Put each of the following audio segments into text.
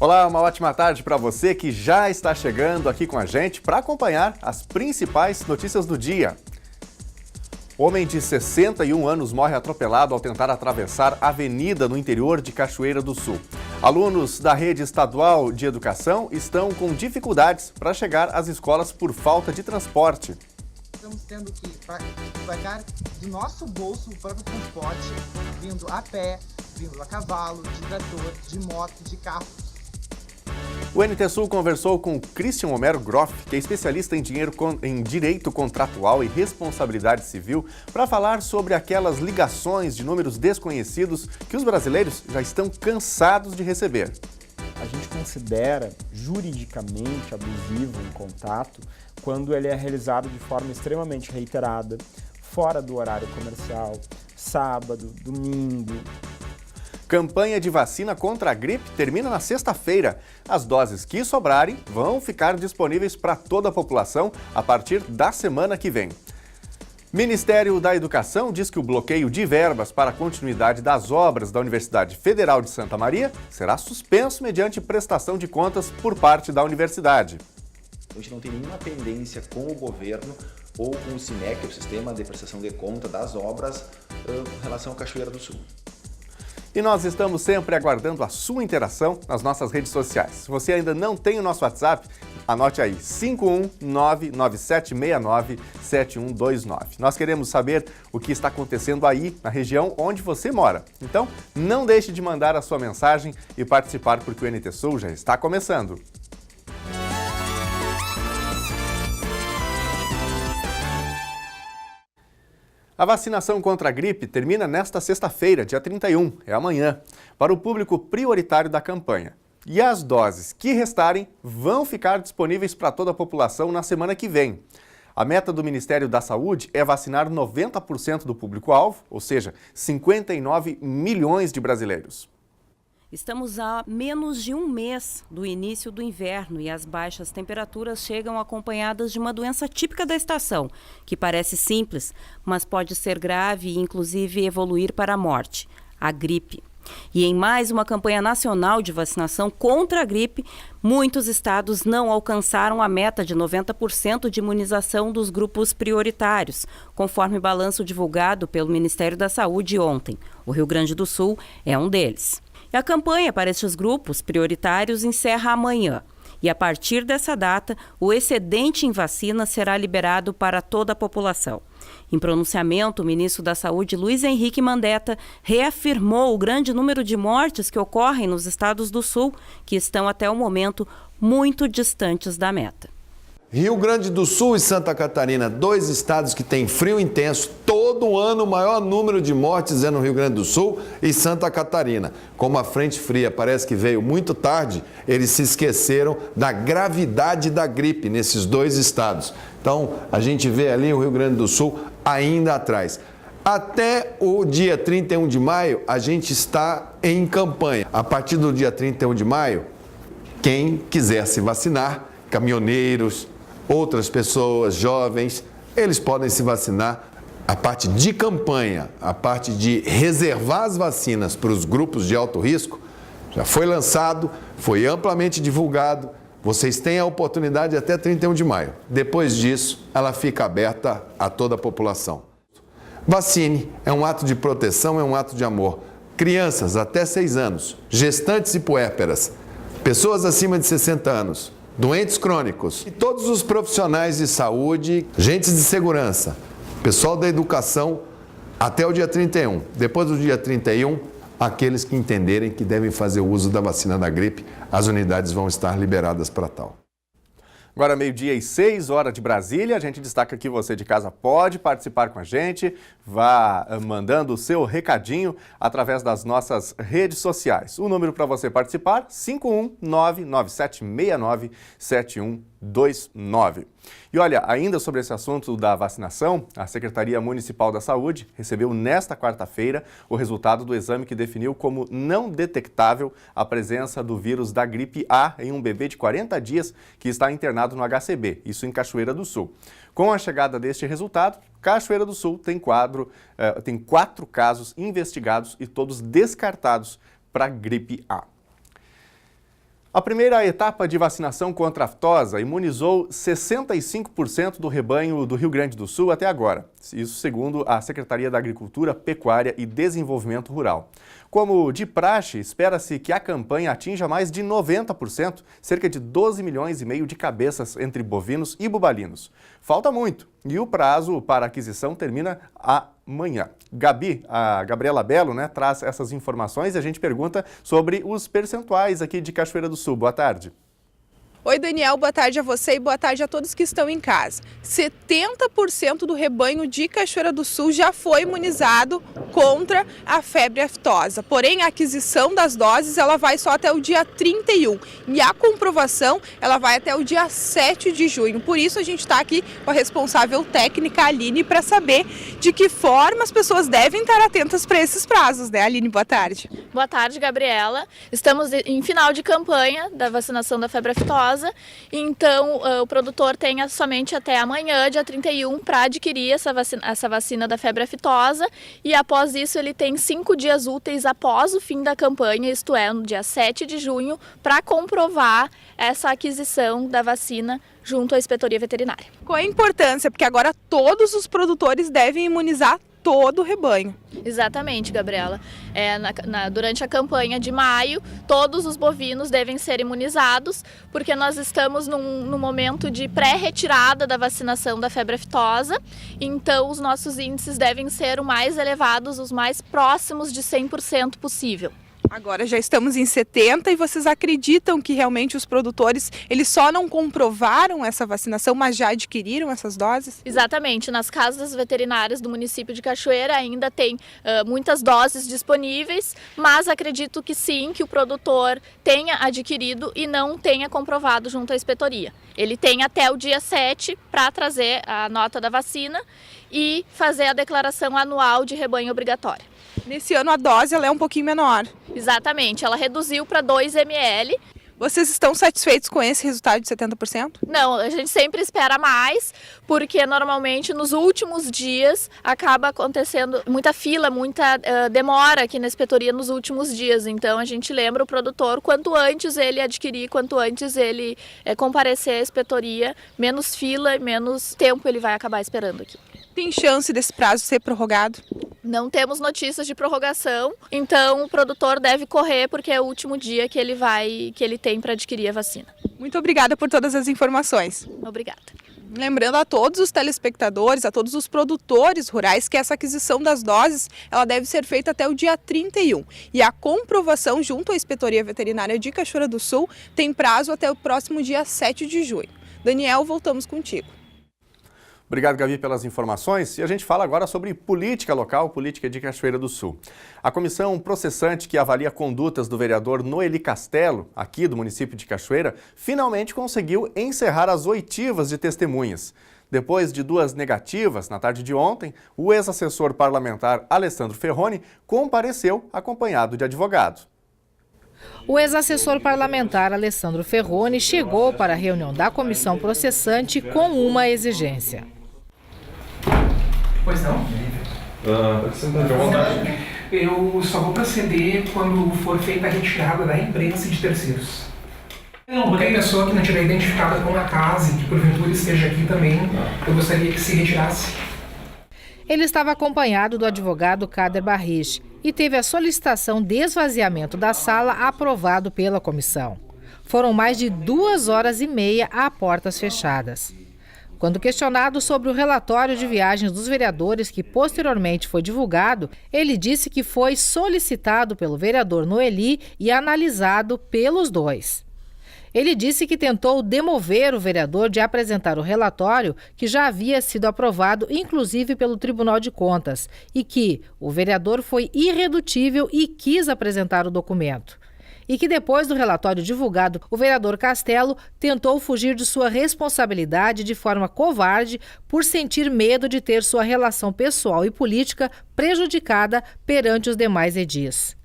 Olá, uma ótima tarde para você que já está chegando aqui com a gente para acompanhar as principais notícias do dia. Homem de 61 anos morre atropelado ao tentar atravessar a avenida no interior de Cachoeira do Sul. Alunos da rede estadual de educação estão com dificuldades para chegar às escolas por falta de transporte. Estamos tendo que pagar do nosso bolso o próprio transporte, vindo a pé, vindo a cavalo, de trator, de moto, de carro. O NT Sul conversou com Christian Homero Groff, que é especialista em direito contratual e responsabilidade civil, para falar sobre aquelas ligações de números desconhecidos que os brasileiros já estão cansados de receber. A gente considera juridicamente abusivo um contato quando ele é realizado de forma extremamente reiterada, fora do horário comercial, sábado, domingo. Campanha de vacina contra a gripe termina na sexta-feira. As doses que sobrarem vão ficar disponíveis para toda a população a partir da semana que vem. Ministério da Educação diz que o bloqueio de verbas para a continuidade das obras da Universidade Federal de Santa Maria será suspenso mediante prestação de contas por parte da universidade. A gente não tem nenhuma pendência com o governo ou com o SINEC, o Sistema de Prestação de Conta das Obras, em relação à Cachoeira do Sul. E nós estamos sempre aguardando a sua interação nas nossas redes sociais. Se você ainda não tem o nosso WhatsApp, anote aí, 51997697129. Nós queremos saber o que está acontecendo aí na região onde você mora. Então, não deixe de mandar a sua mensagem e participar, porque o NT Sul já está começando. A vacinação contra a gripe termina nesta sexta-feira, dia 31, é amanhã, para o público prioritário da campanha. E as doses que restarem vão ficar disponíveis para toda a população na semana que vem. A meta do Ministério da Saúde é vacinar 90% do público-alvo, ou seja, 59 milhões de brasileiros. Estamos a menos de um mês do início do inverno e as baixas temperaturas chegam acompanhadas de uma doença típica da estação, que parece simples, mas pode ser grave e inclusive evoluir para a morte, a gripe. E em mais uma campanha nacional de vacinação contra a gripe, muitos estados não alcançaram a meta de 90% de imunização dos grupos prioritários, conforme balanço divulgado pelo Ministério da Saúde ontem. O Rio Grande do Sul é um deles. E a campanha para estes grupos prioritários encerra amanhã. E a partir dessa data, o excedente em vacina será liberado para toda a população. Em pronunciamento, o ministro da Saúde, Luiz Henrique Mandetta, reafirmou o grande número de mortes que ocorrem nos estados do Sul, que estão até o momento muito distantes da meta. Rio Grande do Sul e Santa Catarina, dois estados que têm frio intenso. Todo ano o maior número de mortes é no Rio Grande do Sul e Santa Catarina. Como a frente fria parece que veio muito tarde, eles se esqueceram da gravidade da gripe nesses dois estados. Então, a gente vê ali o Rio Grande do Sul ainda atrás. Até o dia 31 de maio, a gente está em campanha. A partir do dia 31 de maio, quem quiser se vacinar, caminhoneiros, outras pessoas, jovens, eles podem se vacinar. A parte de campanha, a parte de reservar as vacinas para os grupos de alto risco, já foi lançado, foi amplamente divulgado. Vocês têm a oportunidade até 31 de maio. Depois disso, ela fica aberta a toda a população. Vacine, é um ato de proteção, é um ato de amor. Crianças até 6 anos, gestantes e puérperas, pessoas acima de 60 anos, doentes crônicos e todos os profissionais de saúde, agentes de segurança, pessoal da educação, até o dia 31. Depois do dia 31, aqueles que entenderem que devem fazer o uso da vacina da gripe, as unidades vão estar liberadas para tal. Agora, 12h06 de Brasília, a gente destaca que você de casa pode participar com a gente, vá mandando o seu recadinho através das nossas redes sociais. O número para você participar, 51997697129. E olha, ainda sobre esse assunto da vacinação, a Secretaria Municipal da Saúde recebeu nesta quarta-feira o resultado do exame que definiu como não detectável a presença do vírus da gripe A em um bebê de 40 dias que está internado no HCB, isso em Cachoeira do Sul. Com a chegada deste resultado, Cachoeira do Sul tem 4 casos investigados e todos descartados para gripe A. A primeira etapa de vacinação contra a aftosa imunizou 65% do rebanho do Rio Grande do Sul até agora. Isso segundo a Secretaria da Agricultura, Pecuária e Desenvolvimento Rural. Como de praxe, espera-se que a campanha atinja mais de 90%, cerca de 12 milhões e meio de cabeças entre bovinos e bubalinos. Falta muito e o prazo para aquisição termina amanhã. A Gabriela Belo, traz essas informações e a gente pergunta sobre os percentuais aqui de Cachoeira do Sul. Boa tarde. Oi, Daniel, boa tarde a você e boa tarde a todos que estão em casa. 70% do rebanho de Cachoeira do Sul já foi imunizado contra a febre aftosa. Porém, a aquisição das doses ela vai só até o dia 31 e a comprovação ela vai até o dia 7 de junho. Por isso, a gente está aqui com a responsável técnica, Aline, para saber de que forma as pessoas devem estar atentas para esses prazos, né, Aline? Boa tarde. Boa tarde, Gabriela. Estamos em final de campanha da vacinação da febre aftosa. Então, o produtor tem somente até amanhã, dia 31, para adquirir essa vacina da febre aftosa e após isso ele tem 5 dias úteis após o fim da campanha, isto é, no dia 7 de junho, para comprovar essa aquisição da vacina junto à Inspetoria Veterinária. Qual é a importância? Porque agora todos os produtores devem imunizar todo o rebanho. Exatamente, Gabriela. Durante a campanha de maio, todos os bovinos devem ser imunizados, porque nós estamos num momento de pré-retirada da vacinação da febre aftosa, então os nossos índices devem ser os mais elevados, os mais próximos de 100% possível. Agora já estamos em 70% e vocês acreditam que realmente os produtores eles só não comprovaram essa vacinação, mas já adquiriram essas doses? Exatamente. Nas casas veterinárias do município de Cachoeira ainda tem muitas doses disponíveis, mas acredito que sim, que o produtor tenha adquirido e não tenha comprovado junto à inspetoria. Ele tem até o dia 7 para trazer a nota da vacina e fazer a declaração anual de rebanho obrigatória. Nesse ano a dose ela é um pouquinho menor. Exatamente, ela reduziu para 2 ml. Vocês estão satisfeitos com esse resultado de 70%? Não, a gente sempre espera mais, porque normalmente nos últimos dias acaba acontecendo muita fila, muita demora aqui na inspetoria nos últimos dias. Então a gente lembra o produtor, quanto antes ele adquirir, quanto antes ele comparecer à inspetoria, menos fila e menos tempo ele vai acabar esperando aqui. Tem chance desse prazo ser prorrogado? Não temos notícias de prorrogação, então o produtor deve correr porque é o último dia que ele tem para adquirir a vacina. Muito obrigada por todas as informações. Obrigada. Lembrando a todos os telespectadores, a todos os produtores rurais que essa aquisição das doses ela deve ser feita até o dia 31. E a comprovação junto à Inspetoria Veterinária de Cachoeira do Sul tem prazo até o próximo dia 7 de junho. Daniel, voltamos contigo. Obrigado, Gabi, pelas informações. E a gente fala agora sobre política local, política de Cachoeira do Sul. A comissão processante que avalia condutas do vereador Noeli Castelo, aqui do município de Cachoeira, finalmente conseguiu encerrar as oitivas de testemunhas. Depois de 2 negativas, na tarde de ontem, o ex-assessor parlamentar Alessandro Ferroni compareceu acompanhado de advogado. O ex-assessor parlamentar Alessandro Ferroni chegou para a reunião da comissão processante com uma exigência. Pois não? Eu só vou proceder quando for feita a retirada da imprensa e de terceiros. Qualquer pessoa que não tiver identificada com a casa e que porventura esteja aqui também, eu gostaria que se retirasse. Ele estava acompanhado do advogado Kader Barrich e teve a solicitação de esvaziamento da sala aprovado pela comissão. Foram mais de 2h30 a portas fechadas. Quando questionado sobre o relatório de viagens dos vereadores que posteriormente foi divulgado, ele disse que foi solicitado pelo vereador Noeli e analisado pelos dois. Ele disse que tentou demover o vereador de apresentar o relatório que já havia sido aprovado, inclusive pelo Tribunal de Contas, e que o vereador foi irredutível e quis apresentar o documento. E que depois do relatório divulgado, o vereador Castelo tentou fugir de sua responsabilidade de forma covarde por sentir medo de ter sua relação pessoal e política prejudicada perante os demais edis.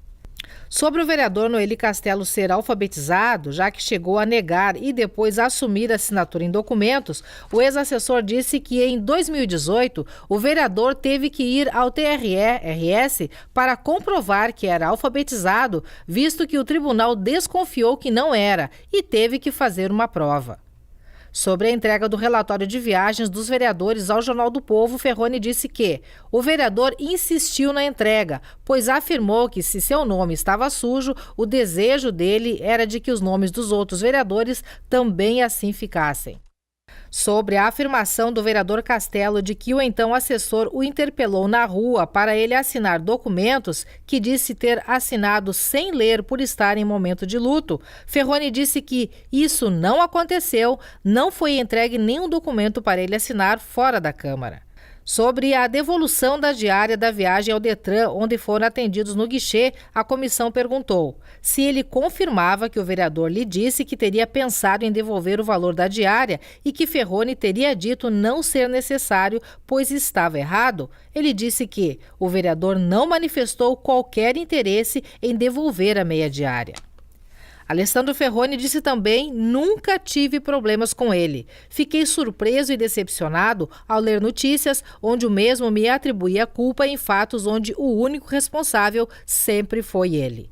Sobre o vereador Noeli Castelo ser alfabetizado, já que chegou a negar e depois assumir a assinatura em documentos, o ex-assessor disse que em 2018 o vereador teve que ir ao TRE-RS para comprovar que era alfabetizado, visto que o tribunal desconfiou que não era e teve que fazer uma prova. Sobre a entrega do relatório de viagens dos vereadores ao Jornal do Povo, Ferroni disse que o vereador insistiu na entrega, pois afirmou que se seu nome estava sujo, o desejo dele era de que os nomes dos outros vereadores também assim ficassem. Sobre a afirmação do vereador Castelo de que o então assessor o interpelou na rua para ele assinar documentos que disse ter assinado sem ler por estar em momento de luto, Ferroni disse que isso não aconteceu, não foi entregue nenhum documento para ele assinar fora da Câmara. Sobre a devolução da diária da viagem ao Detran, onde foram atendidos no guichê, a comissão perguntou se ele confirmava que o vereador lhe disse que teria pensado em devolver o valor da diária e que Ferroni teria dito não ser necessário, pois estava errado. Ele disse que o vereador não manifestou qualquer interesse em devolver a meia diária. Alessandro Ferroni disse também: nunca tive problemas com ele. Fiquei surpreso e decepcionado ao ler notícias onde o mesmo me atribuía culpa em fatos onde o único responsável sempre foi ele.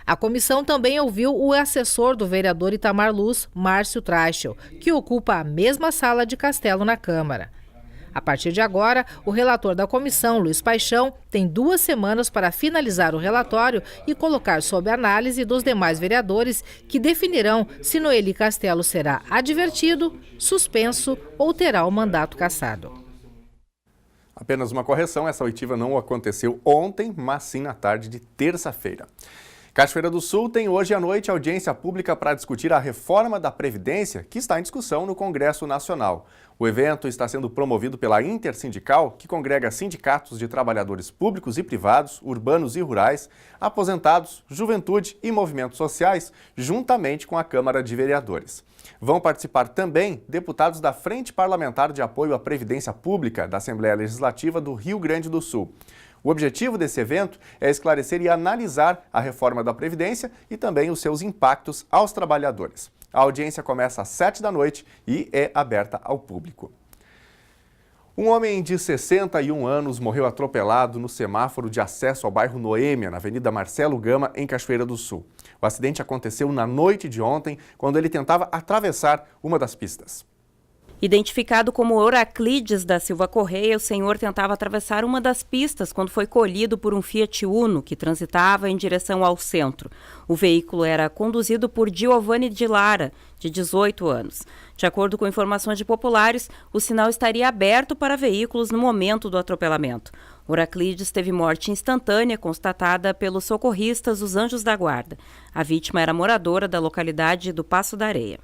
A comissão também ouviu o assessor do vereador Itamar Luz, Márcio Traichel, que ocupa a mesma sala de Castelo na Câmara. A partir de agora, o relator da comissão, Luiz Paixão, tem 2 semanas para finalizar o relatório e colocar sob análise dos demais vereadores, que definirão se Noeli Castelo será advertido, suspenso ou terá o mandato cassado. Apenas uma correção, essa oitiva não aconteceu ontem, mas sim na tarde de terça-feira. Cachoeira do Sul tem hoje à noite audiência pública para discutir a reforma da Previdência, que está em discussão no Congresso Nacional. O evento está sendo promovido pela Intersindical, que congrega sindicatos de trabalhadores públicos e privados, urbanos e rurais, aposentados, juventude e movimentos sociais, juntamente com a Câmara de Vereadores. Vão participar também deputados da Frente Parlamentar de Apoio à Previdência Pública da Assembleia Legislativa do Rio Grande do Sul. O objetivo desse evento é esclarecer e analisar a reforma da Previdência e também os seus impactos aos trabalhadores. A audiência começa às 7 da noite e é aberta ao público. Um homem de 61 anos morreu atropelado no semáforo de acesso ao bairro Noêmia, na Avenida Marcelo Gama, em Cachoeira do Sul. O acidente aconteceu na noite de ontem, quando ele tentava atravessar uma das pistas. Identificado como Oraclides da Silva Correia, o senhor tentava atravessar uma das pistas quando foi colhido por um Fiat Uno que transitava em direção ao centro. O veículo era conduzido por Giovanni de Lara, de 18 anos. De acordo com informações de populares, o sinal estaria aberto para veículos no momento do atropelamento. Oraclides teve morte instantânea constatada pelos socorristas dos Anjos da Guarda. A vítima era moradora da localidade do Passo da Areia.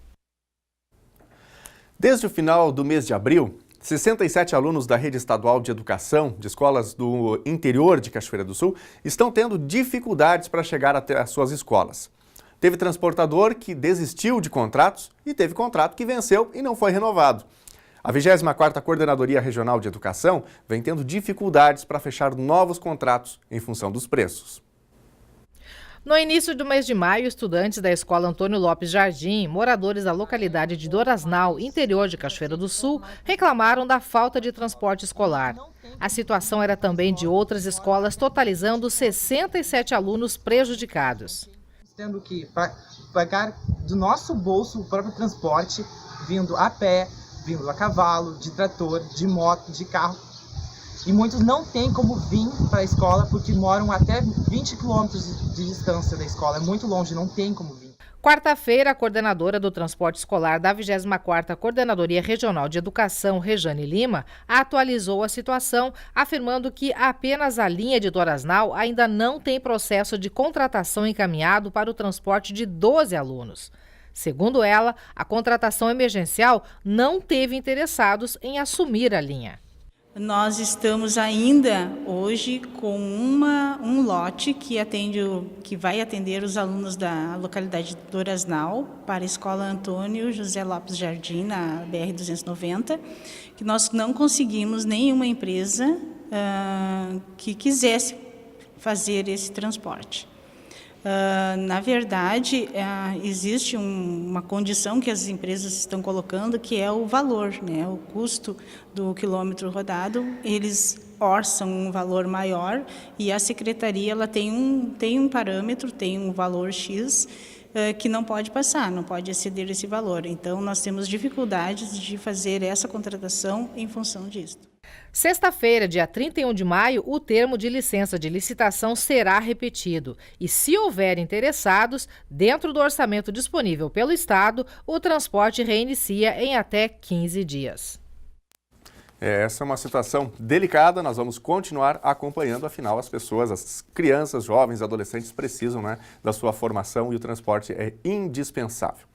Desde o final do mês de abril, 67 alunos da Rede Estadual de Educação de escolas do interior de Cachoeira do Sul estão tendo dificuldades para chegar até as suas escolas. Teve transportador que desistiu de contratos e teve contrato que venceu e não foi renovado. A 24ª Coordenadoria Regional de Educação vem tendo dificuldades para fechar novos contratos em função dos preços. No início do mês de maio, estudantes da Escola Antônio Lopes Jardim, moradores da localidade de Dorasnal, interior de Cachoeira do Sul, reclamaram da falta de transporte escolar. A situação era também de outras escolas, totalizando 67 alunos prejudicados. Tendo que pagar do nosso bolso o próprio transporte, vindo a pé, vindo a cavalo, de trator, de moto, de carro. E muitos não têm como vir para a escola porque moram até 20 quilômetros de distância da escola. É muito longe, não tem como vir. Quarta-feira, a coordenadora do transporte escolar da 24ª Coordenadoria Regional de Educação, Rejane Lima, atualizou a situação, afirmando que apenas a linha de Dorasnal ainda não tem processo de contratação encaminhado para o transporte de 12 alunos. Segundo ela, a contratação emergencial não teve interessados em assumir a linha. Nós estamos ainda hoje com um lote que vai atender os alunos da localidade de Dorasnal para a Escola Antônio José Lopes Jardim, na BR-290, que nós não conseguimos nenhuma empresa que quisesse fazer esse transporte. Na verdade, existe uma condição que as empresas estão colocando, que é o valor, né? O custo do quilômetro rodado. Eles orçam um valor maior e a secretaria ela tem um parâmetro, tem um valor X que não pode passar, não pode exceder esse valor. Então, nós temos dificuldades de fazer essa contratação em função disso. Sexta-feira, dia 31 de maio, o termo de licença de licitação será repetido. E se houver interessados, dentro do orçamento disponível pelo Estado, o transporte reinicia em até 15 dias. Essa é uma situação delicada, nós vamos continuar acompanhando, afinal as pessoas, as crianças, jovens, adolescentes precisam, né, da sua formação e o transporte é indispensável.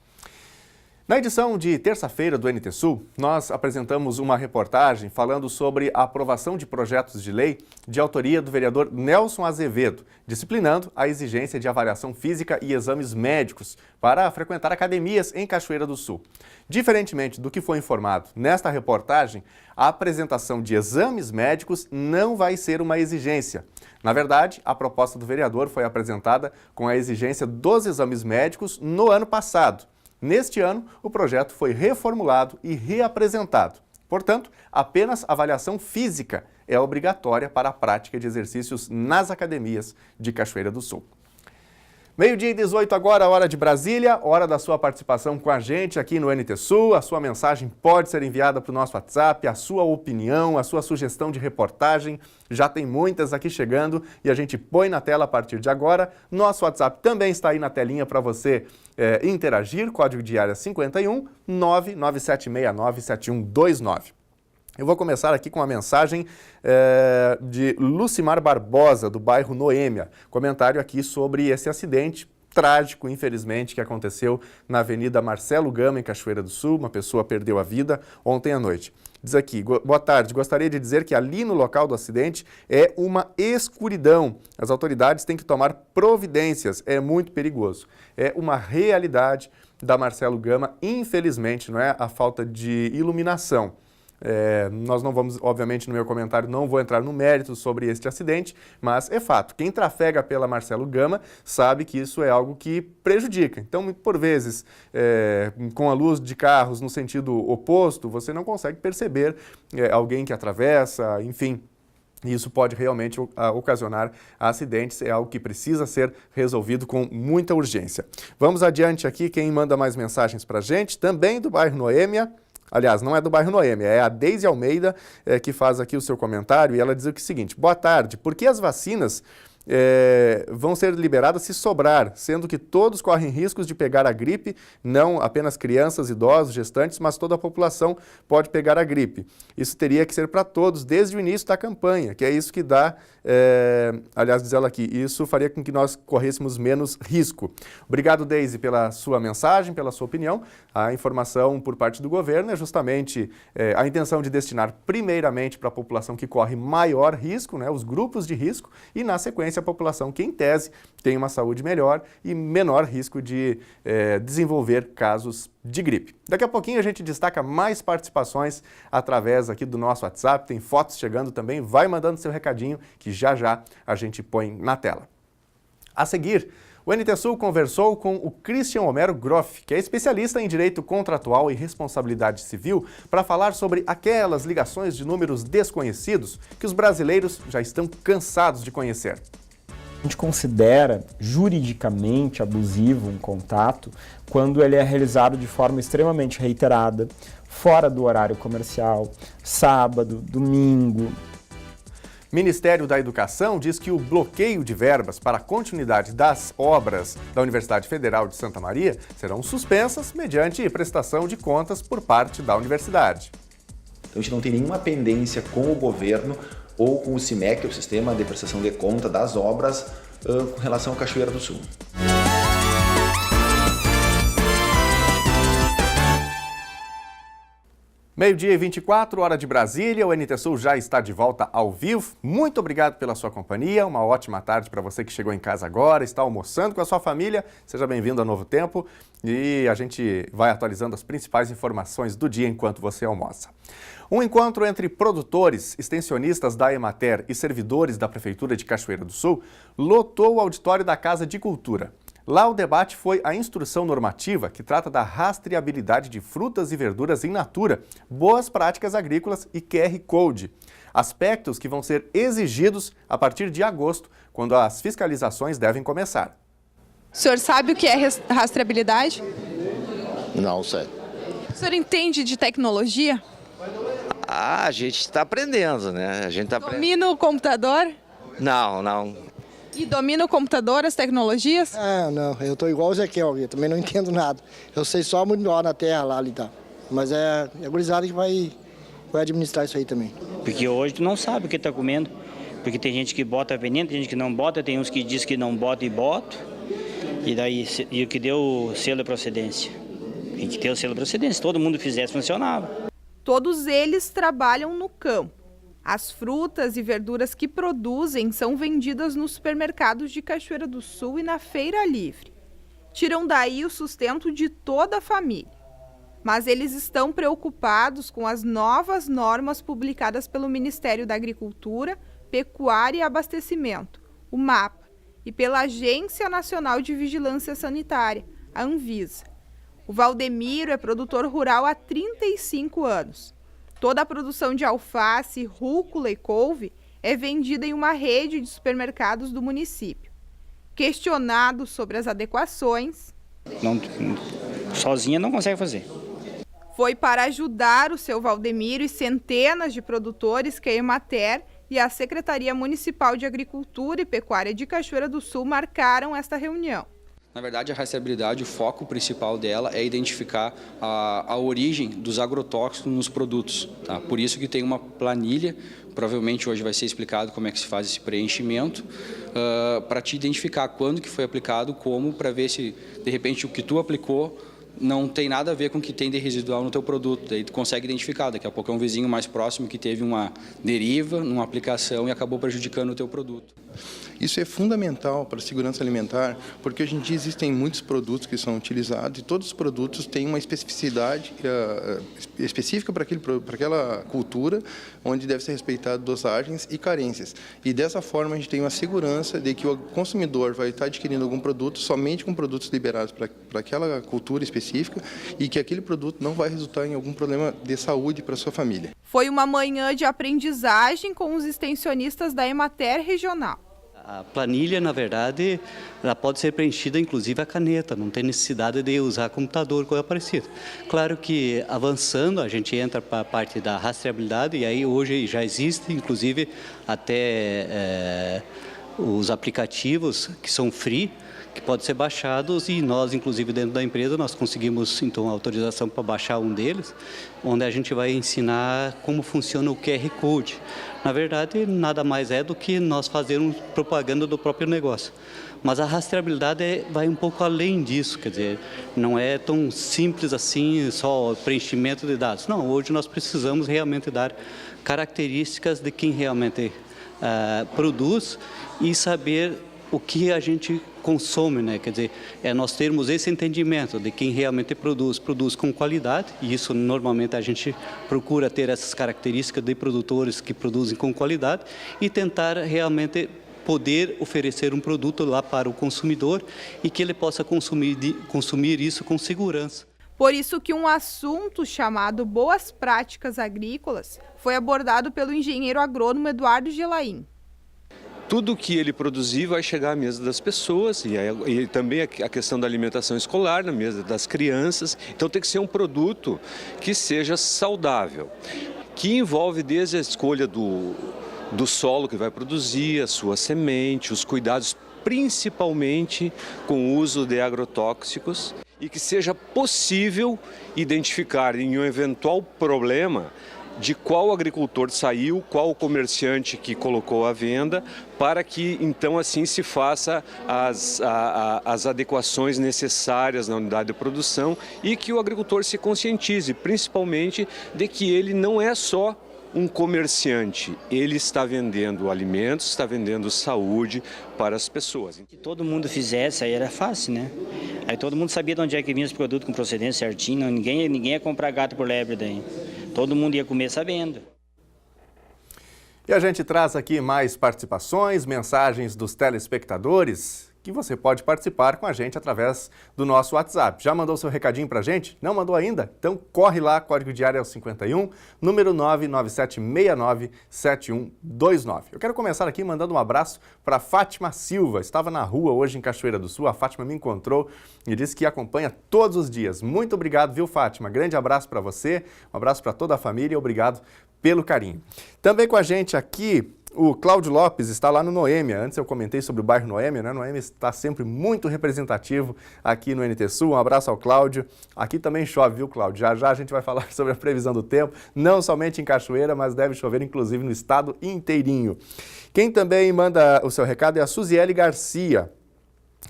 Na edição de terça-feira do NT Sul, nós apresentamos uma reportagem falando sobre a aprovação de projetos de lei de autoria do vereador Nelson Azevedo, disciplinando a exigência de avaliação física e exames médicos para frequentar academias em Cachoeira do Sul. Diferentemente do que foi informado nesta reportagem, a apresentação de exames médicos não vai ser uma exigência. Na verdade, a proposta do vereador foi apresentada com a exigência dos exames médicos no ano passado. Neste ano, o projeto foi reformulado e reapresentado. Portanto, apenas avaliação física é obrigatória para a prática de exercícios nas academias de Cachoeira do Sul. 12h18 agora, hora de Brasília, hora da sua participação com a gente aqui no NT Sul. A sua mensagem pode ser enviada para o nosso WhatsApp, a sua opinião, a sua sugestão de reportagem. Já tem muitas aqui chegando e a gente põe na tela a partir de agora. Nosso WhatsApp também está aí na telinha para você interagir, código de área 51 997697129. Eu vou começar aqui com a mensagem de Lucimar Barbosa, do bairro Noêmia. Comentário aqui sobre esse acidente trágico, infelizmente, que aconteceu na Avenida Marcelo Gama, em Cachoeira do Sul. Uma pessoa perdeu a vida ontem à noite. Diz aqui, boa tarde, gostaria de dizer que ali no local do acidente é uma escuridão. As autoridades têm que tomar providências, é muito perigoso. É uma realidade da Marcelo Gama, infelizmente, não é a falta de iluminação. Nós não vamos, obviamente, no meu comentário, não vou entrar no mérito sobre este acidente, mas é fato, quem trafega pela Marcelo Gama sabe que isso é algo que prejudica. Então, por vezes, com a luz de carros no sentido oposto, você não consegue perceber alguém que atravessa, enfim. Isso pode realmente ocasionar acidentes, é algo que precisa ser resolvido com muita urgência. Vamos adiante aqui, quem manda mais mensagens para a gente, também do bairro Noêmia. Aliás, não é do bairro Noêmia, é a Deise Almeida que faz aqui o seu comentário e ela diz o seguinte: boa tarde, por que as vacinas vão ser liberadas se sobrar, sendo que todos correm riscos de pegar a gripe, não apenas crianças, idosos, gestantes, mas toda a população pode pegar a gripe. Isso teria que ser para todos desde o início da campanha, que é isso que dá, aliás, diz ela aqui, isso faria com que nós corrêssemos menos risco. Obrigado, Deise, pela sua mensagem, pela sua opinião. A informação por parte do governo é justamente a intenção de destinar primeiramente para a população que corre maior risco, né, os grupos de risco, e na sequência a população que, em tese, tem uma saúde melhor e menor risco de desenvolver casos de gripe. Daqui a pouquinho a gente destaca mais participações através aqui do nosso WhatsApp, tem fotos chegando também, vai mandando seu recadinho que já já a gente põe na tela. A seguir, o NT Sul conversou com o Christian Homero Groff, que é especialista em direito contratual e responsabilidade civil, para falar sobre aquelas ligações de números desconhecidos que os brasileiros já estão cansados de conhecer. A gente considera juridicamente abusivo um contato quando ele é realizado de forma extremamente reiterada, fora do horário comercial, sábado, domingo. Ministério da Educação diz que o bloqueio de verbas para a continuidade das obras da Universidade Federal de Santa Maria serão suspensas mediante prestação de contas por parte da universidade. Então a gente não tem nenhuma pendência com o governo ou com o SIMEC, o Sistema de Prestação de Conta das Obras, com relação à Cachoeira do Sul. Meio-dia e 24, hora de Brasília, o NT Sul já está de volta ao vivo. Muito obrigado pela sua companhia, uma ótima tarde para você que chegou em casa agora, está almoçando com a sua família. Seja bem-vindo a Novo Tempo e a gente vai atualizando as principais informações do dia enquanto você almoça. Um encontro entre produtores, extensionistas da Emater e servidores da Prefeitura de Cachoeira do Sul lotou o auditório da Casa de Cultura. Lá o debate foi a instrução normativa que trata da rastreabilidade de frutas e verduras in natura, boas práticas agrícolas e QR Code. Aspectos que vão ser exigidos a partir de agosto, quando as fiscalizações devem começar. O senhor sabe o que é rastreabilidade? Não sei. O senhor entende de tecnologia? A gente está aprendendo, né? Domina o computador? Não. E domina o computador, as tecnologias? Não, eu tô igual o Ezequiel, eu também não entendo nada. Eu sei só muito lá na terra, lá ali tá. Mas é a gurizada que vai administrar isso aí também. Porque hoje tu não sabe o que tá comendo. Porque tem gente que bota veneno, tem gente que não bota, tem uns que diz que não bota e bota. E daí, o que deu o selo de procedência? Tem que ter o selo de procedência, se todo mundo fizesse, funcionava. Todos eles trabalham no campo. As frutas e verduras que produzem são vendidas nos supermercados de Cachoeira do Sul e na Feira Livre. Tiram daí o sustento de toda a família. Mas eles estão preocupados com as novas normas publicadas pelo Ministério da Agricultura, Pecuária e Abastecimento, o MAPA, e pela Agência Nacional de Vigilância Sanitária, a Anvisa. O Valdemiro é produtor rural há 35 anos. Toda a produção de alface, rúcula e couve é vendida em uma rede de supermercados do município. Questionado sobre as adequações, Sozinha não consegue fazer. Foi para ajudar o seu Valdemiro e centenas de produtores que a Emater e a Secretaria Municipal de Agricultura e Pecuária de Cachoeira do Sul marcaram esta reunião. Na verdade, a rastreabilidade, o foco principal dela é identificar a origem dos agrotóxicos nos produtos. Tá? Por isso que tem uma planilha, provavelmente hoje vai ser explicado como é que se faz esse preenchimento, para te identificar quando que foi aplicado, como, para ver se, de repente, o que tu aplicou não tem nada a ver com o que tem de residual no teu produto. Daí tu consegue identificar, daqui a pouco é um vizinho mais próximo que teve uma deriva numa aplicação e acabou prejudicando o teu produto. Isso é fundamental para a segurança alimentar, porque hoje em dia existem muitos produtos que são utilizados e todos os produtos têm uma especificidade específica para aquela cultura, onde deve ser respeitado dosagens e carências. E dessa forma a gente tem uma segurança de que o consumidor vai estar adquirindo algum produto somente com produtos liberados para aquela cultura específica e que aquele produto não vai resultar em algum problema de saúde para a sua família. Foi uma manhã de aprendizagem com os extensionistas da Emater Regional. A planilha, na verdade, ela pode ser preenchida inclusive a caneta, não tem necessidade de usar computador ou coisa parecida. Claro que avançando a gente entra para a parte da rastreabilidade e aí hoje já existe inclusive até os aplicativos que são free, que podem ser baixados e nós, inclusive dentro da empresa, nós conseguimos então a autorização para baixar um deles, onde a gente vai ensinar como funciona o QR Code. Na verdade, nada mais é do que nós fazermos propaganda do próprio negócio. Mas a rastreabilidade vai um pouco além disso, quer dizer, não é tão simples assim, só preenchimento de dados. Não, hoje nós precisamos realmente dar características de quem realmente produz e saber o que a gente consome, né? Quer dizer, nós termos esse entendimento de quem realmente produz com qualidade, e isso normalmente a gente procura ter essas características de produtores que produzem com qualidade e tentar realmente poder oferecer um produto lá para o consumidor e que ele possa consumir isso com segurança. Por isso que um assunto chamado Boas Práticas Agrícolas foi abordado pelo engenheiro agrônomo Eduardo Gelaim. Tudo que ele produzir vai chegar à mesa das pessoas e também a questão da alimentação escolar, na mesa das crianças. Então tem que ser um produto que seja saudável, que envolve desde a escolha do solo que vai produzir, a sua semente, os cuidados principalmente com o uso de agrotóxicos e que seja possível identificar em um eventual problema de qual agricultor saiu, qual o comerciante que colocou à venda, para que então assim se faça as adequações necessárias na unidade de produção e que o agricultor se conscientize, principalmente de que ele não é só um comerciante, ele está vendendo alimentos, está vendendo saúde para as pessoas. Se todo mundo fizesse, aí era fácil, né? Aí todo mundo sabia de onde é que vinha os produtos com procedência certinho, ninguém ia comprar gato por lebre daí. Todo mundo ia comer sabendo. E a gente traz aqui mais participações, mensagens dos telespectadores, que você pode participar com a gente através do nosso WhatsApp. Já mandou seu recadinho pra gente? Não mandou ainda? Então corre lá, código de área é o 51, número 997697129. Eu quero começar aqui mandando um abraço para Fátima Silva. Estava na rua hoje em Cachoeira do Sul, a Fátima me encontrou e disse que acompanha todos os dias. Muito obrigado, viu, Fátima? Grande abraço para você, um abraço para toda a família e obrigado pelo carinho. Também com a gente aqui, o Cláudio Lopes está lá no Noêmia. Antes eu comentei sobre o bairro Noêmia, né? Noêmia está sempre muito representativo aqui no NT Sul. Um abraço ao Cláudio. Aqui também chove, viu, Cláudio? Já já a gente vai falar sobre a previsão do tempo, não somente em Cachoeira, mas deve chover inclusive no estado inteirinho. Quem também manda o seu recado é a Suziele Garcia.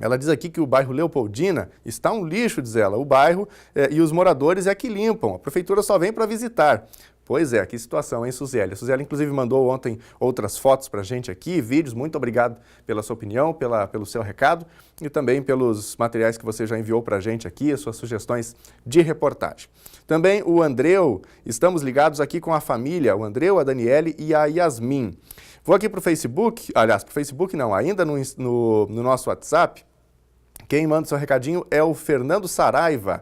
Ela diz aqui que o bairro Leopoldina está um lixo, diz ela. O bairro e os moradores é que limpam. A prefeitura só vem para visitar. Pois é, que situação, hein, Suziele? A Suziele, inclusive, mandou ontem outras fotos pra gente aqui, vídeos. Muito obrigado pela sua opinião, pelo seu recado e também pelos materiais que você já enviou pra gente aqui, as suas sugestões de reportagem. Também o Andreu, estamos ligados aqui com a família, o Andreu, a Daniele e a Yasmin. Vou aqui pro Facebook, aliás, pro Facebook não, ainda no nosso WhatsApp. Quem manda o seu recadinho é o Fernando Saraiva.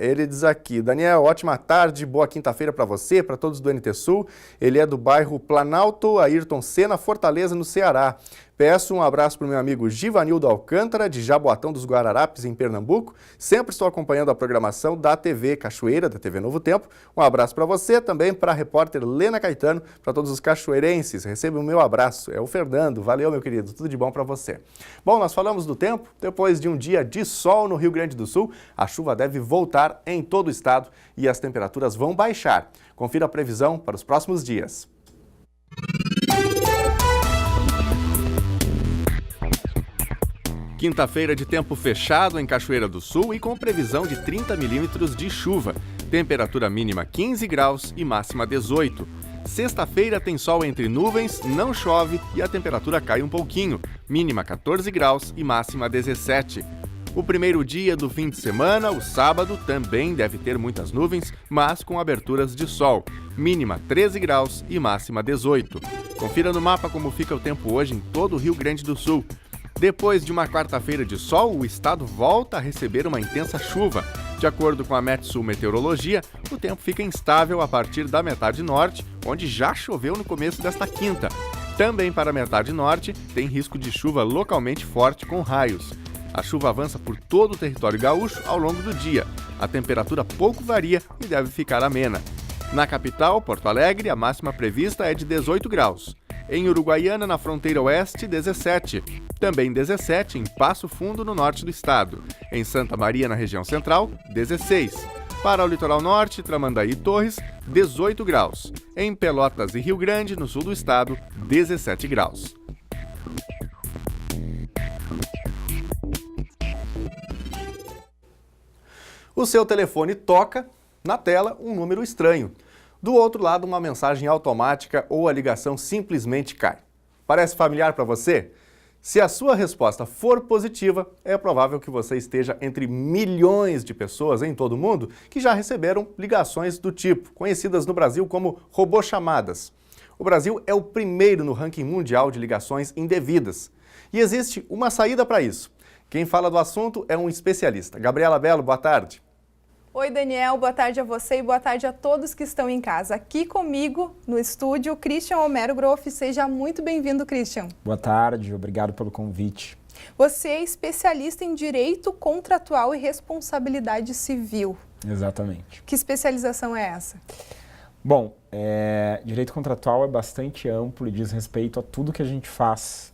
Ele diz aqui: Daniel, ótima tarde, boa quinta-feira para você, para todos do NT Sul. Ele é do bairro Planalto, Ayrton Senna, Fortaleza, no Ceará. Peço um abraço para o meu amigo Givanildo Alcântara, de Jaboatão dos Guararapes, em Pernambuco. Sempre estou acompanhando a programação da TV Cachoeira, da TV Novo Tempo. Um abraço para você, também para a repórter Lena Caetano, para todos os cachoeirenses. Receba o meu abraço. É o Fernando. Valeu, meu querido. Tudo de bom para você. Bom, nós falamos do tempo. Depois de um dia de sol no Rio Grande do Sul, a chuva deve voltar em todo o estado e as temperaturas vão baixar. Confira a previsão para os próximos dias. Quinta-feira de tempo fechado em Cachoeira do Sul e com previsão de 30 milímetros de chuva. Temperatura mínima 15 graus e máxima 18. Sexta-feira tem sol entre nuvens, não chove e a temperatura cai um pouquinho. Mínima 14 graus e máxima 17. O primeiro dia do fim de semana, o sábado, também deve ter muitas nuvens, mas com aberturas de sol. Mínima 13 graus e máxima 18. Confira no mapa como fica o tempo hoje em todo o Rio Grande do Sul. Depois de uma quarta-feira de sol, o estado volta a receber uma intensa chuva. De acordo com a Metsul Meteorologia, o tempo fica instável a partir da metade norte, onde já choveu no começo desta quinta. Também para a metade norte, tem risco de chuva localmente forte com raios. A chuva avança por todo o território gaúcho ao longo do dia. A temperatura pouco varia e deve ficar amena. Na capital, Porto Alegre, a máxima prevista é de 18 graus. Em Uruguaiana, na fronteira oeste, 17. Também 17 em Passo Fundo, no norte do estado. Em Santa Maria, na região central, 16. Para o litoral norte, Tramandaí e Torres, 18 graus. Em Pelotas e Rio Grande, no sul do estado, 17 graus. O seu telefone toca, na tela, um número estranho. Do outro lado, uma mensagem automática ou a ligação simplesmente cai. Parece familiar para você? Se a sua resposta for positiva, é provável que você esteja entre milhões de pessoas em todo o mundo que já receberam ligações do tipo, conhecidas no Brasil como robochamadas. O Brasil é o primeiro no ranking mundial de ligações indevidas. E existe uma saída para isso. Quem fala do assunto é um especialista. Gabriela Belo, boa tarde. Oi, Daniel, boa tarde a você e boa tarde a todos que estão em casa. Aqui comigo no estúdio, Christian Homero Groff. Seja muito bem-vindo, Christian. Boa tarde, obrigado pelo convite. Você é especialista em Direito Contratual e Responsabilidade Civil. Exatamente. Que especialização é essa? Bom, Direito Contratual é bastante amplo e diz respeito a tudo que a gente faz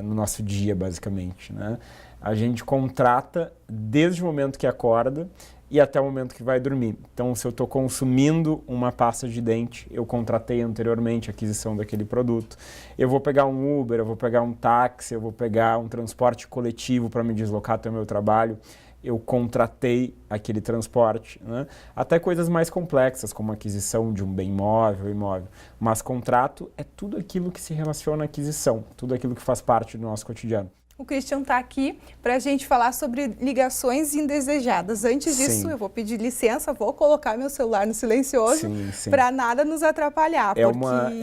no nosso dia, basicamente, né? A gente contrata desde o momento que acorda e até o momento que vai dormir. Então, se eu estou consumindo uma pasta de dente, eu contratei anteriormente a aquisição daquele produto. Eu vou pegar um Uber, eu vou pegar um táxi, eu vou pegar um transporte coletivo para me deslocar até o meu trabalho, eu contratei aquele transporte, né? Até coisas mais complexas, como a aquisição de um bem imóvel. Mas contrato é tudo aquilo que se relaciona à aquisição, tudo aquilo que faz parte do nosso cotidiano. O Christian está aqui para a gente falar sobre ligações indesejadas. Antes disso, eu vou pedir licença, vou colocar meu celular no silencioso para nada nos atrapalhar. É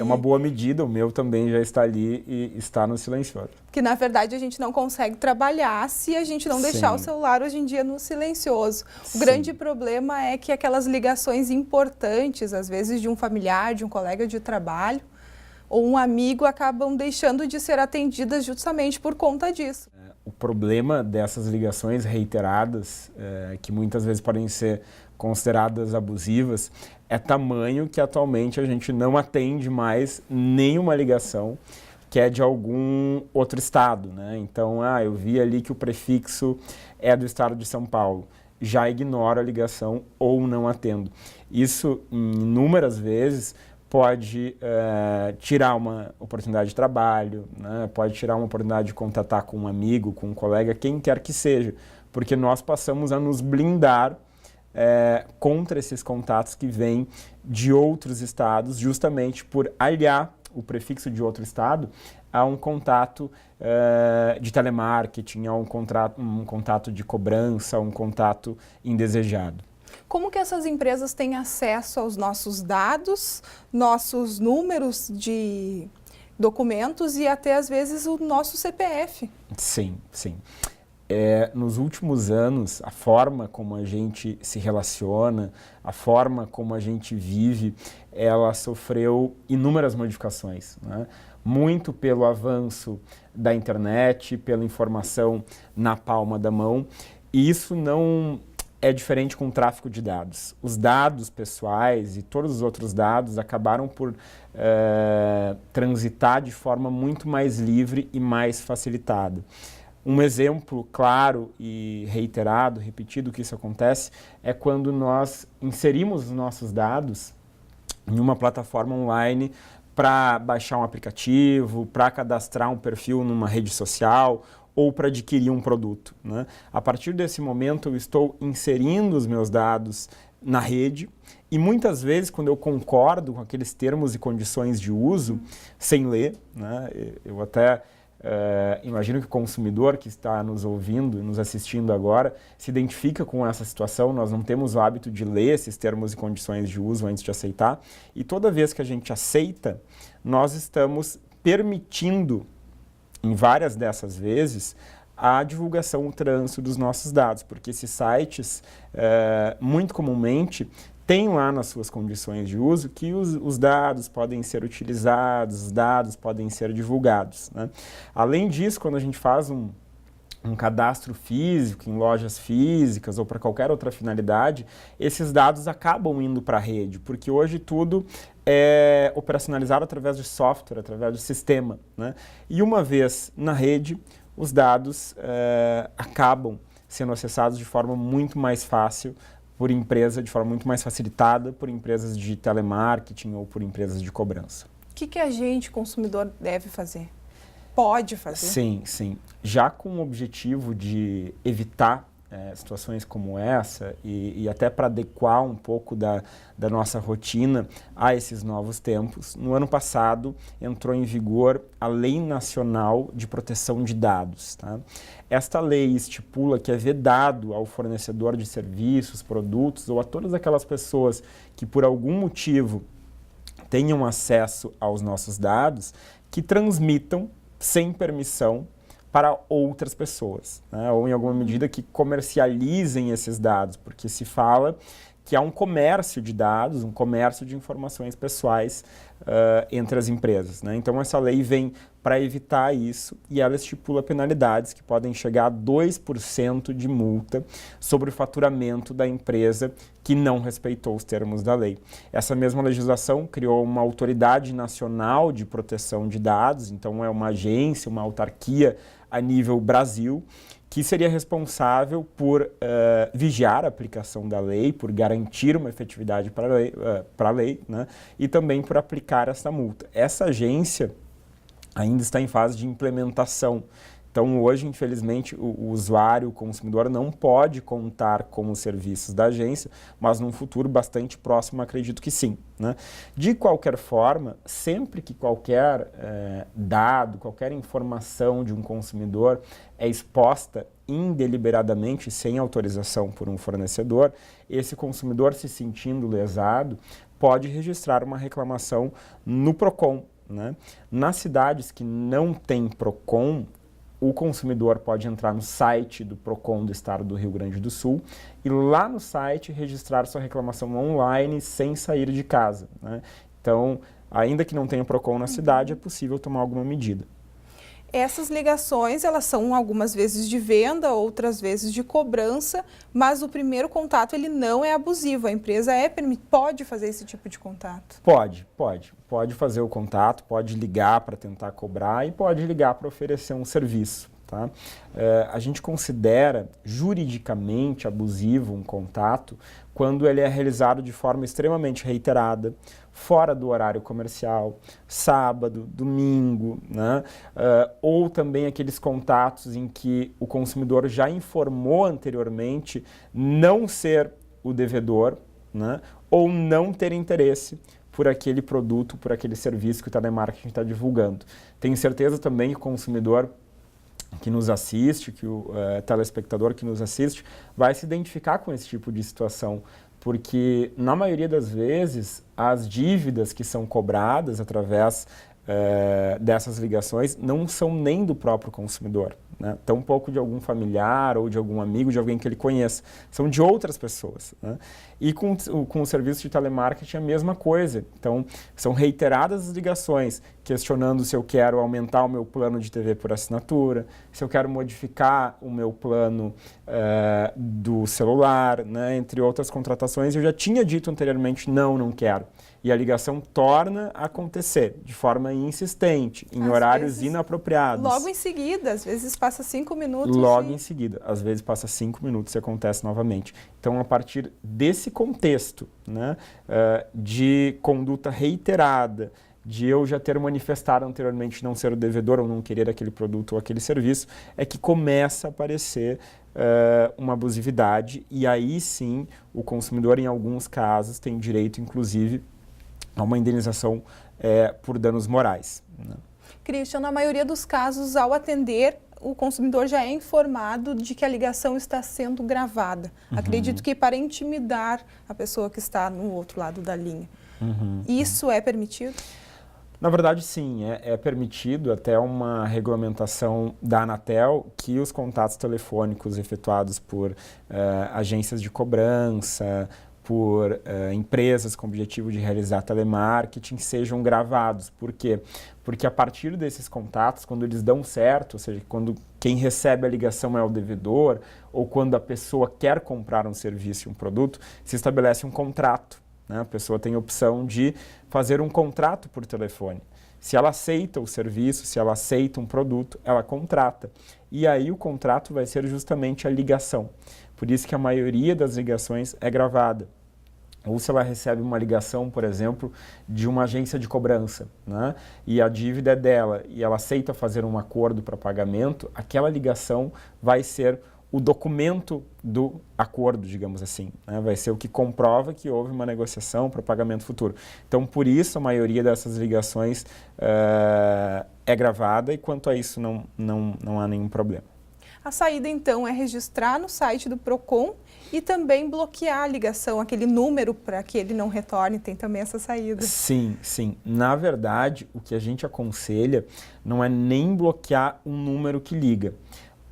uma boa medida, o meu também já está ali e está no silencioso. Que na verdade a gente não consegue trabalhar se a gente não deixar o celular hoje em dia no silencioso. O grande problema é que aquelas ligações importantes, às vezes de um familiar, de um colega de trabalho, ou um amigo, acabam deixando de ser atendidas justamente por conta disso. O problema dessas ligações reiteradas, que muitas vezes podem ser consideradas abusivas, é tamanho que atualmente a gente não atende mais nenhuma ligação que é de algum outro estado, né? Então, eu vi ali que o prefixo é do estado de São Paulo, já ignoro a ligação ou não atendo. Isso, inúmeras vezes, pode tirar uma oportunidade de trabalho, né? Pode tirar uma oportunidade de contatar com um amigo, com um colega, quem quer que seja, porque nós passamos a nos blindar contra esses contatos que vêm de outros estados, justamente por aliar o prefixo de outro estado a um contato de telemarketing, a um contato de cobrança, a um contato indesejado. Como que essas empresas têm acesso aos nossos dados, nossos números de documentos e até, às vezes, o nosso CPF? Sim. Nos últimos anos, a forma como a gente se relaciona, a forma como a gente vive, ela sofreu inúmeras modificações, né? Muito pelo avanço da internet, pela informação na palma da mão, e isso não é diferente com o tráfico de dados. Os dados pessoais e todos os outros dados acabaram por transitar de forma muito mais livre e mais facilitada. Um exemplo claro e reiterado, repetido que isso acontece, é quando nós inserimos os nossos dados em uma plataforma online para baixar um aplicativo, para cadastrar um perfil numa rede social ou para adquirir um produto, né? A partir desse momento eu estou inserindo os meus dados na rede e muitas vezes quando eu concordo com aqueles termos e condições de uso, sem ler, né? Eu até imagino que o consumidor que está nos ouvindo e nos assistindo agora se identifica com essa situação. Nós não temos o hábito de ler esses termos e condições de uso antes de aceitar, e toda vez que a gente aceita, nós estamos permitindo, em várias dessas vezes, a divulgação, o trânsito dos nossos dados, porque esses sites, muito comumente, têm lá nas suas condições de uso que os dados podem ser utilizados, os dados podem ser divulgados, né? Além disso, quando a gente faz um cadastro físico em lojas físicas ou para qualquer outra finalidade, esses dados acabam indo para a rede, porque hoje tudo é operacionalizado através de software, através de sistema, né? E uma vez na rede, os dados acabam sendo acessados de forma muito mais fácil por empresa, de forma muito mais facilitada por empresas de telemarketing ou por empresas de cobrança. O que a gente, consumidor, deve fazer? Pode fazer? Sim. Já com o objetivo de evitar situações como essa e até para adequar um pouco da nossa rotina a esses novos tempos, no ano passado entrou em vigor a Lei Nacional de Proteção de Dados, tá? Esta lei estipula que é vedado ao fornecedor de serviços, produtos ou a todas aquelas pessoas que por algum motivo tenham acesso aos nossos dados que transmitam sem permissão para outras pessoas, né? Ou em alguma medida que comercializem esses dados, porque se fala que há um comércio de dados, um comércio de informações pessoais entre as empresas, né? Então essa lei vem para evitar isso e ela estipula penalidades que podem chegar a 2% de multa sobre o faturamento da empresa que não respeitou os termos da lei. Essa mesma legislação criou uma autoridade nacional de proteção de dados, então é uma agência, uma autarquia a nível Brasil, que seria responsável por vigiar a aplicação da lei, por garantir uma efetividade para a lei, né? E também por aplicar essa multa. Essa agência ainda está em fase de implementação. Então, hoje, infelizmente, o usuário, o consumidor, não pode contar com os serviços da agência, mas num futuro bastante próximo, acredito que sim, né? De qualquer forma, sempre que qualquer dado, qualquer informação de um consumidor é exposta indeliberadamente, sem autorização por um fornecedor, esse consumidor, se sentindo lesado, pode registrar uma reclamação no PROCON, né? Nas cidades que não têm PROCON, o consumidor pode entrar no site do PROCON do Estado do Rio Grande do Sul e lá no site registrar sua reclamação online sem sair de casa, né? Então, ainda que não tenha PROCON na cidade, é possível tomar alguma medida. Essas ligações, elas são algumas vezes de venda, outras vezes de cobrança, mas o primeiro contato ele não é abusivo. A empresa pode fazer esse tipo de contato? Pode. Pode fazer o contato, pode ligar para tentar cobrar e pode ligar para oferecer um serviço, tá? A gente considera juridicamente abusivo um contato quando ele é realizado de forma extremamente reiterada, fora do horário comercial, sábado, domingo, né? Ou também aqueles contatos em que o consumidor já informou anteriormente não ser o devedor, né? Ou não ter interesse por aquele produto, por aquele serviço que o telemarketing está divulgando. Tenho certeza também que o consumidor que nos assiste, que o telespectador que nos assiste, vai se identificar com esse tipo de situação, porque na maioria das vezes as dívidas que são cobradas através dessas ligações não são nem do próprio consumidor, né? Tampouco de algum familiar ou de algum amigo, de alguém que ele conheça, são de outras pessoas, né? E com o serviço de telemarketing é a mesma coisa. Então, são reiteradas as ligações questionando se eu quero aumentar o meu plano de TV por assinatura, se eu quero modificar o meu plano do celular, né? Entre outras contratações. Eu já tinha dito anteriormente, não quero. E a ligação torna a acontecer de forma insistente, em horários inapropriados. Logo em seguida, às vezes passa 5 minutos. Logo em seguida, às vezes passa 5 minutos e acontece novamente. Então, a partir desse contexto, né, de conduta reiterada, de eu já ter manifestado anteriormente não ser o devedor ou não querer aquele produto ou aquele serviço, é que começa a aparecer uma abusividade e aí sim o consumidor, em alguns casos, tem direito, inclusive, a uma indenização por danos morais, né? Christian, na maioria dos casos, ao atender, o consumidor já é informado de que a ligação está sendo gravada. Acredito que para intimidar a pessoa que está no outro lado da linha. Isso é permitido? Na verdade, sim, é permitido, até uma regulamentação da Anatel, que os contatos telefônicos efetuados por agências de cobrança, por empresas com o objetivo de realizar telemarketing sejam gravados. Por quê? Porque a partir desses contatos, quando eles dão certo, ou seja, quando quem recebe a ligação é o devedor, ou quando a pessoa quer comprar um serviço e um produto, se estabelece um contrato, né? A pessoa tem a opção de fazer um contrato por telefone. Se ela aceita o serviço, se ela aceita um produto, ela contrata. E aí o contrato vai ser justamente a ligação. Por isso que a maioria das ligações é gravada. Ou se ela recebe uma ligação, por exemplo, de uma agência de cobrança, né? E a dívida é dela e ela aceita fazer um acordo para pagamento, aquela ligação vai ser o documento do acordo, digamos assim, né? Vai ser o que comprova que houve uma negociação para pagamento futuro. Então, por isso, a maioria dessas ligações é gravada e quanto a isso não há nenhum problema. A saída, então, é registrar no site do PROCON e também bloquear a ligação, aquele número para que ele não retorne, tem também essa saída. Sim. Na verdade, o que a gente aconselha não é nem bloquear um número que liga,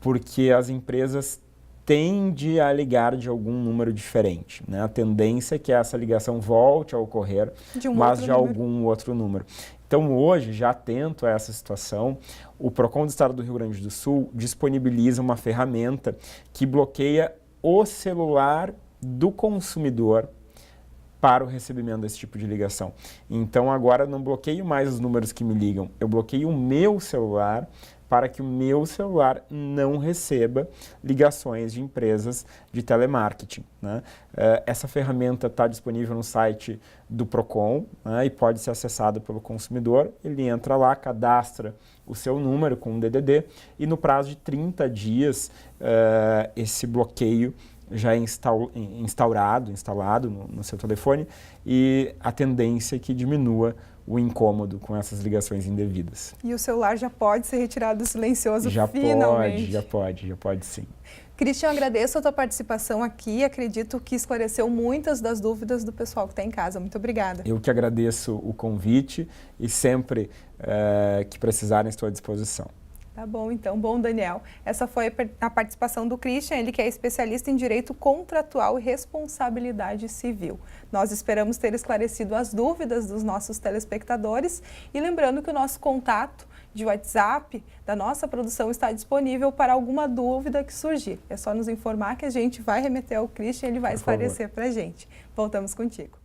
porque as empresas tendem a ligar de algum número diferente, né? A tendência é que essa ligação volte a ocorrer, mas de algum outro número. Então, hoje, já atento a essa situação, o PROCON do Estado do Rio Grande do Sul disponibiliza uma ferramenta que bloqueia o celular do consumidor para o recebimento desse tipo de ligação. Então, agora não bloqueio mais os números que me ligam, eu bloqueio o meu celular para que o meu celular não receba ligações de empresas de telemarketing, né? Essa ferramenta está disponível no site do Procon, né, e pode ser acessada pelo consumidor. Ele entra lá, cadastra o seu número com um DDD e no prazo de 30 dias esse bloqueio já é instalado no seu telefone, e a tendência é que diminua o incômodo com essas ligações indevidas. E o celular já pode ser retirado do silencioso finalmente? Já pode sim. Christian, agradeço a tua participação aqui, acredito que esclareceu muitas das dúvidas do pessoal que está em casa. Muito obrigada. Eu que agradeço o convite e sempre que precisarem estou à disposição. Tá bom, então. Bom, Daniel, essa foi a participação do Christian, ele que é especialista em Direito Contratual e Responsabilidade Civil. Nós esperamos ter esclarecido as dúvidas dos nossos telespectadores e lembrando que o nosso contato de WhatsApp da nossa produção está disponível para alguma dúvida que surgir. É só nos informar que a gente vai remeter ao Christian e ele vai esclarecer para a gente. Voltamos contigo.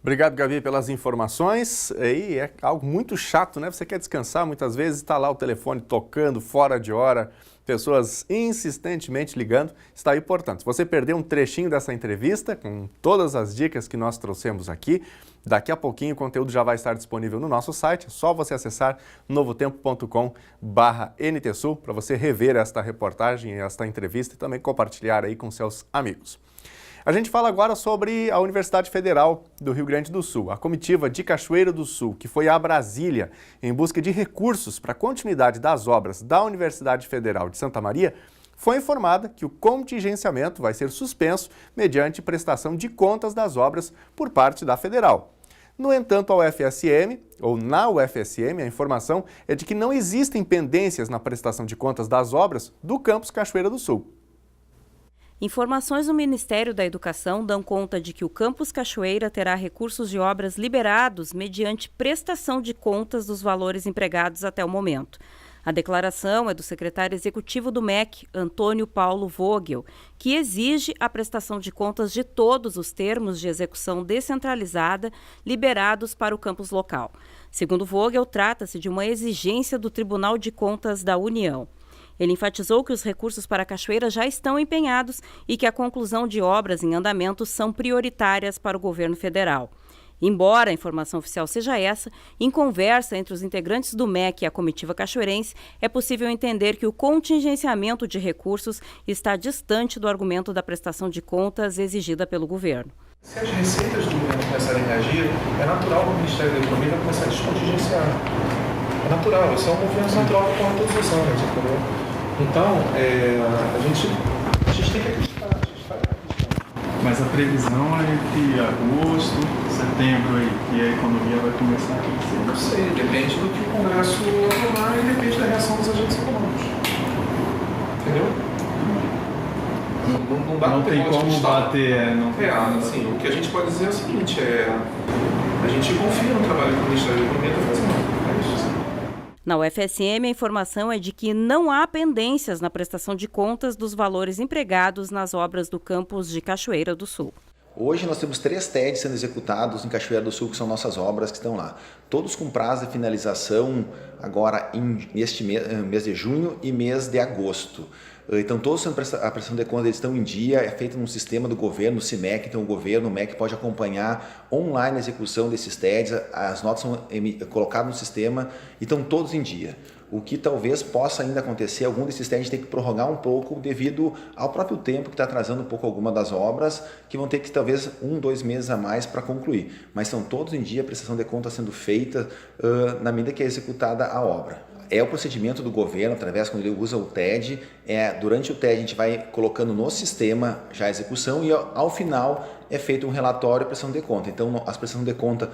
Obrigado, Gabi, pelas informações. E é algo muito chato, né? Você quer descansar, muitas vezes está lá o telefone tocando fora de hora, pessoas insistentemente ligando. Está aí, portanto, se você perdeu um trechinho dessa entrevista, com todas as dicas que nós trouxemos aqui, daqui a pouquinho o conteúdo já vai estar disponível no nosso site. É só você acessar novotempo.com/NTSul para você rever esta reportagem, esta entrevista e também compartilhar aí com seus amigos. A gente fala agora sobre a Universidade Federal do Rio Grande do Sul. A comitiva de Cachoeira do Sul, que foi a Brasília em busca de recursos para a continuidade das obras da Universidade Federal de Santa Maria, foi informada que o contingenciamento vai ser suspenso mediante prestação de contas das obras por parte da Federal. No entanto, na UFSM, a informação é de que não existem pendências na prestação de contas das obras do campus Cachoeira do Sul. Informações do Ministério da Educação dão conta de que o Campus Cachoeira terá recursos de obras liberados mediante prestação de contas dos valores empregados até o momento. A declaração é do secretário executivo do MEC, Antônio Paulo Vogel, que exige a prestação de contas de todos os termos de execução descentralizada liberados para o campus local. Segundo Vogel, trata-se de uma exigência do Tribunal de Contas da União. Ele enfatizou que os recursos para a Cachoeira já estão empenhados e que a conclusão de obras em andamento são prioritárias para o governo federal. Embora a informação oficial seja essa, em conversa entre os integrantes do MEC e a comitiva cachoeirense, é possível entender que o contingenciamento de recursos está distante do argumento da prestação de contas exigida pelo governo. Se as receitas do governo começarem a reagir, é natural que o Ministério da Economia vai começar a descontingenciar. É natural, isso é um movimento natural que ocorre todos os anos, entendeu? Então, a gente tem que acreditar, Mas a previsão é que agosto, setembro, aí, que a economia vai começar a crescer. Não sei, depende do que o Congresso aprovar e depende da reação dos agentes econômicos. Entendeu? Não dá não pra tem como bater. Assim, o que a gente pode dizer é o seguinte, a gente confia no trabalho que o Ministério da Economia está fazendo. É isso. Na UFSM, a informação é de que não há pendências na prestação de contas dos valores empregados nas obras do campus de Cachoeira do Sul. Hoje nós temos 3 TEDs sendo executados em Cachoeira do Sul, que são nossas obras que estão lá. Todos com prazo de finalização agora neste mês de junho e mês de agosto. Então, todos a prestação de contas estão em dia, é feita num sistema do governo, o CIMEC, então o MEC pode acompanhar online a execução desses TEDs, as notas são colocadas no sistema e estão todos em dia. O que talvez possa ainda acontecer, algum desses TEDs tem que prorrogar um pouco devido ao próprio tempo que está atrasando um pouco alguma das obras, que vão ter que talvez 1-2 meses a mais para concluir. Mas estão todos em dia, a prestação de contas sendo feita na medida que é executada a obra. É o procedimento do governo, através quando ele usa o TED, durante o TED a gente vai colocando no sistema já a execução e ao final é feito um relatório e prestação de conta. Então as prestações de conta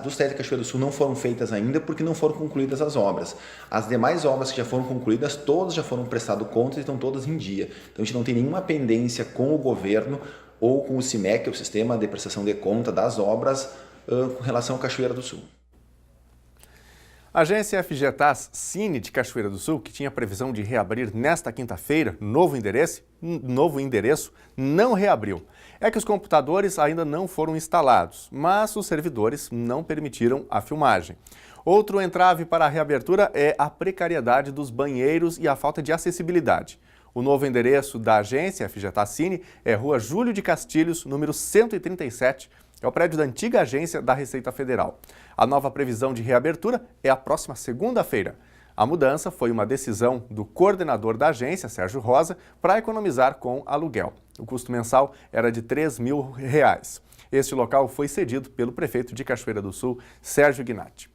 dos TED de Cachoeira do Sul não foram feitas ainda porque não foram concluídas as obras. As demais obras que já foram concluídas, todas já foram prestadas contas e estão todas em dia. Então a gente não tem nenhuma pendência com o governo ou com o CIMEC, o Sistema de Prestação de Conta das Obras, com relação à Cachoeira do Sul. A agência FGTAS Cine de Cachoeira do Sul, que tinha previsão de reabrir nesta quinta-feira, novo endereço, não reabriu. É que os computadores ainda não foram instalados, mas os servidores não permitiram a filmagem. Outro entrave para a reabertura é a precariedade dos banheiros e a falta de acessibilidade. O novo endereço da agência FGTAS Cine é Rua Júlio de Castilhos, número 137, é o prédio da antiga agência da Receita Federal. A nova previsão de reabertura é a próxima segunda-feira. A mudança foi uma decisão do coordenador da agência, Sérgio Rosa, para economizar com aluguel. O custo mensal era de R$ 3.000. Este local foi cedido pelo prefeito de Cachoeira do Sul, Sérgio Gnatti.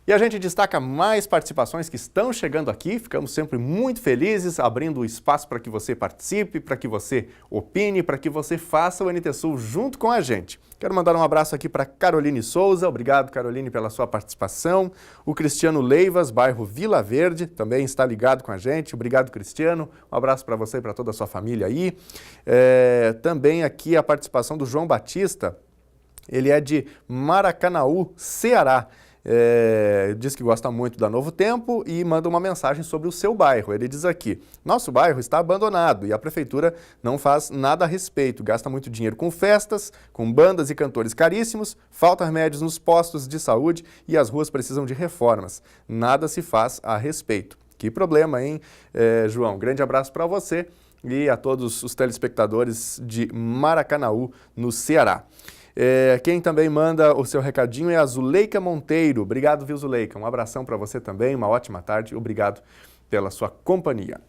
E a gente destaca mais participações que estão chegando aqui. Ficamos sempre muito felizes, abrindo espaço para que você participe, para que você opine, para que você faça o NT Sul junto com a gente. Quero mandar um abraço aqui para Caroline Souza. Obrigado, Caroline, pela sua participação. O Cristiano Leivas, bairro Vila Verde, também está ligado com a gente. Obrigado, Cristiano. Um abraço para você e para toda a sua família aí. Também aqui a participação do João Batista. Ele é de Maracanaú, Ceará. Diz que gosta muito da Novo Tempo e manda uma mensagem sobre o seu bairro. Ele diz aqui: nosso bairro está abandonado e a prefeitura não faz nada a respeito. Gasta muito dinheiro com festas, com bandas e cantores caríssimos, falta remédios nos postos de saúde e as ruas precisam de reformas. Nada se faz a respeito. Que problema, hein, João? Grande abraço para você e a todos os telespectadores de Maracanaú, no Ceará. Quem também manda o seu recadinho é a Zuleika Monteiro. Obrigado, viu, Zuleika? Um abração para você também, uma ótima tarde. Obrigado pela sua companhia.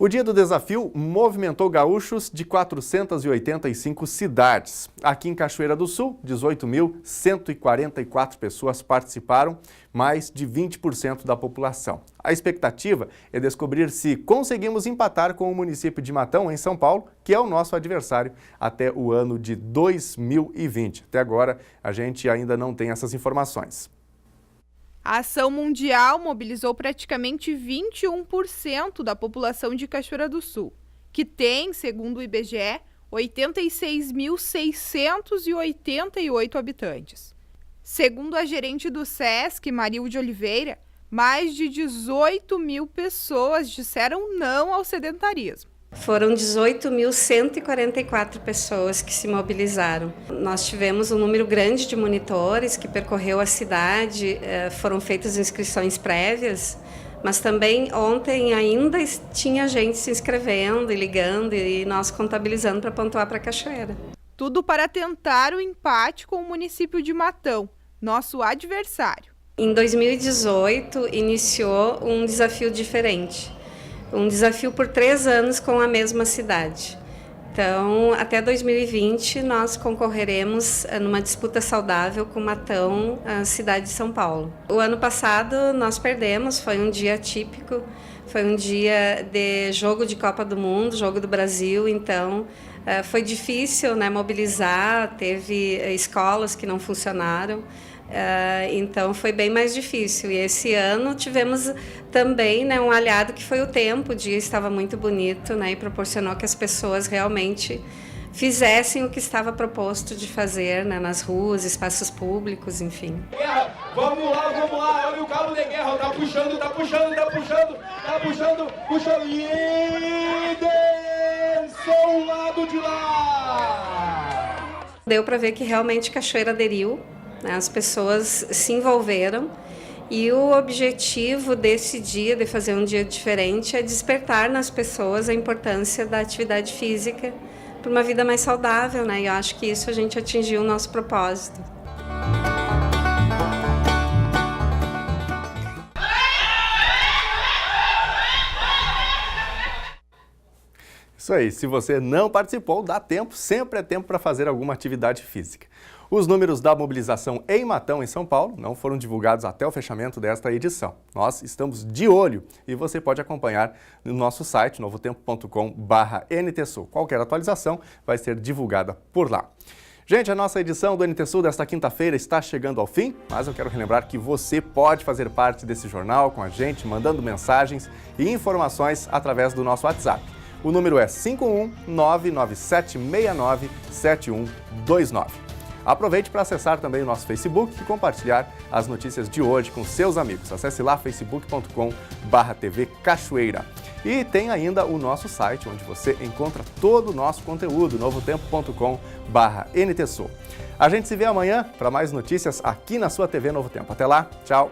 O Dia do Desafio movimentou gaúchos de 485 cidades. Aqui em Cachoeira do Sul, 18.144 pessoas participaram, mais de 20% da população. A expectativa é descobrir se conseguimos empatar com o município de Matão, em São Paulo, que é o nosso adversário até o ano de 2020. Até agora, a gente ainda não tem essas informações. A ação mundial mobilizou praticamente 21% da população de Cachoeira do Sul, que tem, segundo o IBGE, 86.688 habitantes. Segundo a gerente do SESC, Marilde Oliveira, mais de 18 mil pessoas disseram não ao sedentarismo. Foram 18.144 pessoas que se mobilizaram. Nós tivemos um número grande de monitores que percorreu a cidade, foram feitas inscrições prévias, mas também ontem ainda tinha gente se inscrevendo e ligando e nós contabilizando para pontuar para Cachoeira. Tudo para tentar o empate com o município de Matão, nosso adversário. Em 2018, iniciou um desafio diferente. Um desafio por 3 anos com a mesma cidade. Então, até 2020, nós concorreremos numa disputa saudável com Matão, a cidade de São Paulo. O ano passado nós perdemos, foi um dia atípico, foi um dia de jogo de Copa do Mundo, jogo do Brasil, então foi difícil, né, mobilizar, teve escolas que não funcionaram. Então foi bem mais difícil. E esse ano tivemos também, né, um aliado que foi o tempo. O dia estava muito bonito, né, e proporcionou que as pessoas realmente fizessem o que estava proposto de fazer, né, nas ruas, espaços públicos, enfim. Vamos lá, olha o cabo de guerra, tá puxando, e desceu o lado de lá. Deu para ver que realmente Cachoeira aderiu. As pessoas se envolveram e o objetivo desse dia, de fazer um dia diferente, é despertar nas pessoas a importância da atividade física para uma vida mais saudável, né? E eu acho que isso a gente atingiu o nosso propósito. Isso aí, se você não participou, dá tempo, sempre é tempo para fazer alguma atividade física. Os números da mobilização em Matão, em São Paulo, não foram divulgados até o fechamento desta edição. Nós estamos de olho e você pode acompanhar no nosso site, novotempo.com/NTSul. Qualquer atualização vai ser divulgada por lá. Gente, a nossa edição do NT Sul desta quinta-feira está chegando ao fim, mas eu quero relembrar que você pode fazer parte desse jornal com a gente, mandando mensagens e informações através do nosso WhatsApp. O número é 51997697129. Aproveite para acessar também o nosso Facebook e compartilhar as notícias de hoje com seus amigos. Acesse lá facebook.com/TV Cachoeira. E tem ainda o nosso site, onde você encontra todo o nosso conteúdo, novotempo.com/NTSul. A gente se vê amanhã para mais notícias aqui na sua TV Novo Tempo. Até lá, tchau!